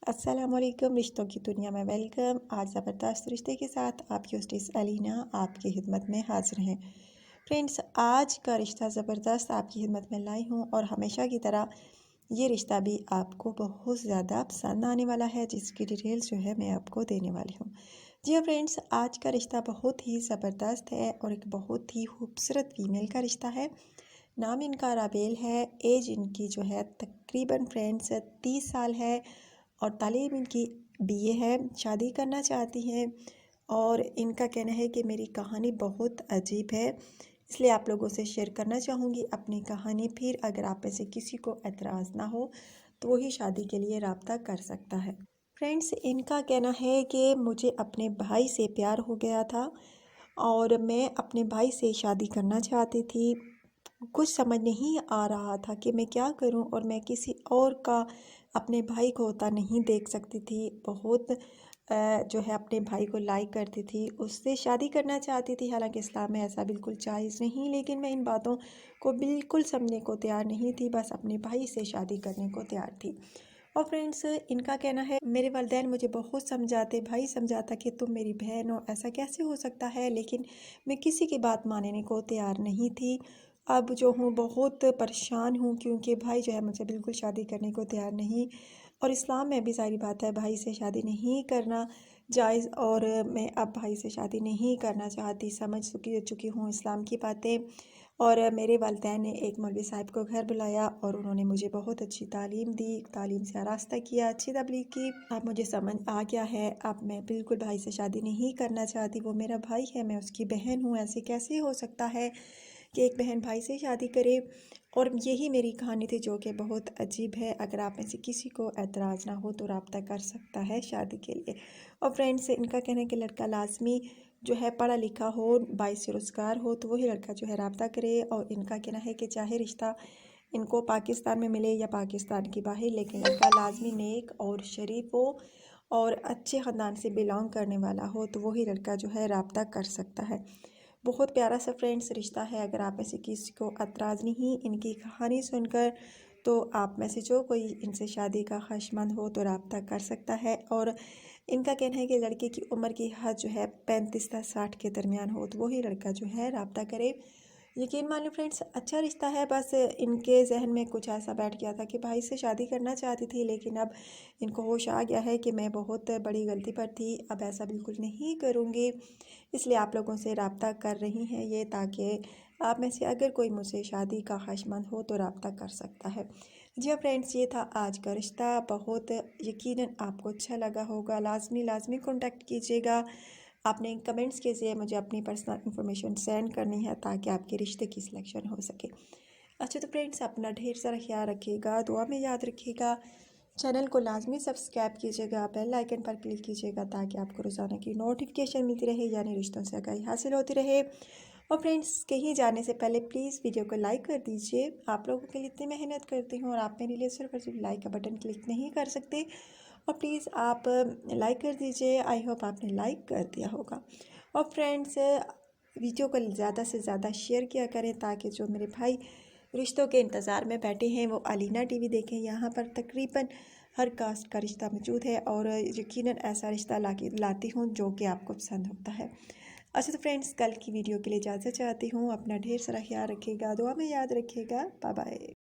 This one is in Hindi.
अस्सलामुअलैकुम, रिश्तों की दुनिया में वेलकम। आज ज़बरदस्त रिश्ते के साथ आपकी होस्टेस अलीना आपकी खिदमत में हाजिर हैं। फ्रेंड्स, आज का रिश्ता ज़बरदस्त आपकी खिदमत में लाई हूँ और हमेशा की तरह ये रिश्ता भी आपको बहुत ज़्यादा पसंद आने वाला है, जिसकी डिटेल्स जो है मैं आपको देने वाली हूँ। जी हाँ फ्रेंड्स, आज का रिश्ता बहुत ही ज़बरदस्त है और एक बहुत ही खूबसूरत फीमेल का रिश्ता है। नाम इनका राबेल है। एज इनकी जो है तकरीबन फ्रेंड्स 30 साल है और तालीम इनकी बीए है। शादी करना चाहती हैं और इनका कहना है कि मेरी कहानी बहुत अजीब है, इसलिए आप लोगों से शेयर करना चाहूँगी अपनी कहानी। फिर अगर आप में से किसी को एतराज़ ना हो तो वही शादी के लिए रब्ता कर सकता है। फ्रेंड्स, इनका कहना है कि मुझे अपने भाई से प्यार हो गया था और मैं अपने भाई से शादी करना चाहती थी। कुछ समझ नहीं आ रहा था कि मैं क्या करूं और मैं किसी और का अपने भाई को होता नहीं देख सकती थी। बहुत जो है अपने भाई को लाइक करती थी, उससे शादी करना चाहती थी। हालांकि इस्लाम में ऐसा बिल्कुल जायज़ नहीं, लेकिन मैं इन बातों को बिल्कुल समझने को तैयार नहीं थी, बस अपने भाई से शादी करने को तैयार थी। और फ्रेंड्स, इनका कहना है मेरे वालिदैन मुझे बहुत समझाते, भाई समझाता कि तुम मेरी बहन हो, ऐसा कैसे हो सकता है, लेकिन मैं किसी की बात मानने को तैयार नहीं थी। अब जो हूँ बहुत परेशान हूँ क्योंकि भाई जो है मुझसे बिल्कुल शादी करने को तैयार नहीं, और इस्लाम में भी सारी बात है भाई से शादी नहीं करना जायज़, और मैं अब भाई से शादी नहीं करना चाहती। समझ चुकी हूँ इस्लाम की बातें। और मेरे वालिदैन ने एक मौलवी साहब को घर बुलाया और उन्होंने मुझे बहुत अच्छी तालीम दी, तालीम से आरास्ता किया, अच्छी तबलीग की। अब मुझे समझ आ गया है, अब मैं बिल्कुल भाई से शादी नहीं करना चाहती। वो मेरा भाई है, मैं उसकी बहन हूँ। ऐसे कैसे हो सकता है कि एक बहन भाई से शादी करे। और यही मेरी कहानी थी जो कि बहुत अजीब है। अगर आप में से किसी को एतराज़ ना हो तो रब्ता कर सकता है शादी के लिए। और फ्रेंड्स, इनका कहना है कि लड़का लाजमी जो है पढ़ा लिखा हो, बाइस रोज़गार हो, तो वही लड़का जो है रब्ता करे। और इनका कहना है कि चाहे रिश्ता इनको पाकिस्तान में मिले या पाकिस्तान के बाहर, लेकिन लड़का लाजमी नेक और शरीफ हो और अच्छे ख़ानदान से बिलोंग करने वाला हो, तो वही लड़का जो है रब्ता कर सकता है। बहुत प्यारा सा फ्रेंड्स रिश्ता है। अगर आप में से किसी को एतराज़ नहीं इनकी कहानी सुनकर, तो आप में से जो कोई इनसे शादी का ख्वाहिशमंद हो तो रब्ता कर सकता है। और इनका कहना है कि लड़के की उम्र की हद जो है 35 से 60 के दरमियान हो, तो वही लड़का जो है रब्ता करे। यकीन मान लो फ्रेंड्स, अच्छा रिश्ता है। बस इनके जहन में कुछ ऐसा बैठ गया था कि भाई से शादी करना चाहती थी, लेकिन अब इनको होश आ गया है कि मैं बहुत बड़ी गलती पर थी, अब ऐसा बिल्कुल नहीं करूँगी। इसलिए आप लोगों से रब्ता कर रही हैं ये, ताकि आप में से अगर कोई मुझसे शादी का ख्वाहिशमंद हो तो रब्ता कर सकता है। जी हाँ फ्रेंड्स, ये था आज का रिश्ता। बहुत यकीनन आपको अच्छा लगा होगा। लाजमी कॉन्टेक्ट कीजिएगा। आपने कमेंट्स के ज़रिए मुझे अपनी पर्सनल इन्फॉर्मेशन सेंड करनी है ताकि आपके रिश्ते की सिलेक्शन हो सके। अच्छा तो फ्रेंड्स, अपना ढेर सारा ख्याल रखिएगा, दुआ में याद रखिएगा। चैनल को लाजमी सब्सक्राइब कीजिएगा, बेल आइकन पर क्लिक कीजिएगा ताकि आपको रोज़ाना की नोटिफिकेशन मिलती रहे, यानी रिश्तों से आगाही हासिल होती रहे। और फ्रेंड्स, कहीं जाने से पहले प्लीज़ वीडियो को लाइक कर दीजिए। आप लोगों के लिए इतनी मेहनत करती हूँ और आप मेरे लिए सिर्फ और सिर्फ लाइक का बटन क्लिक नहीं कर सकते, और प्लीज़ आप लाइक कर दीजिए। आई होप आपने लाइक कर दिया होगा। और फ्रेंड्स, वीडियो को ज़्यादा से ज़्यादा शेयर किया करें ताकि जो मेरे भाई रिश्तों के इंतज़ार में बैठे हैं वो अलीना टीवी देखें। यहाँ पर तकरीबन हर कास्ट का रिश्ता मौजूद है और यकीनन ऐसा रिश्ता लाती हूँ जो कि आपको पसंद होता है। अच्छा तो फ्रेंड्स, कल की वीडियो के लिए इजाज़त चाहती हूँ। अपना ढेर सारा ख्याल रखिएगा, दुआ में याद रखिएगा। Bye bye.